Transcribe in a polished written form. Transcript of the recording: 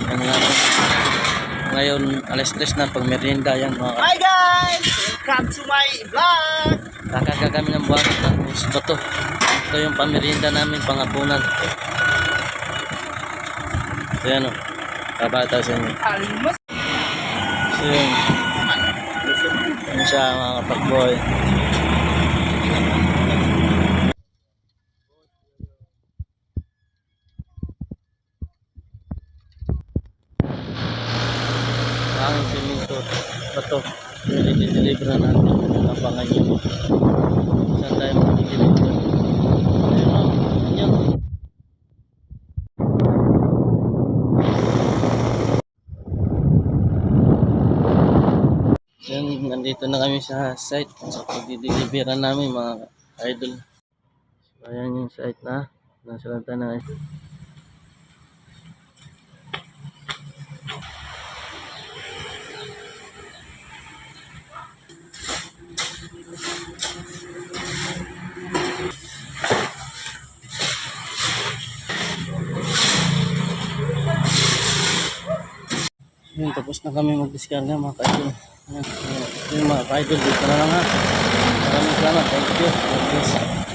Yan nga po. Ngayon, alas 3 na pag merienda yan mga Hi guys! Welcome to my vlog! kakaga kami ng buwan ng bato. Ito yung pamerienda namin, pangapunan. So yan o, kabata sa inyo. Almost! So yun, yan siya mga kapagboy. Ang simento, bato, yung i-deliver na natin. Abangan nyo. Saan tayo mag-deliver? Ayun o, yun. Yan, nandito na kami sa site sa pag-deliveran namin mga idol. So, ayan yung site na nasalanta na. Yun, tapos na kami mag-discarga mga ka-idol. Ayan, yung mga ka-idol, dito na lang ha. Maraming salamat, thank you. God bless.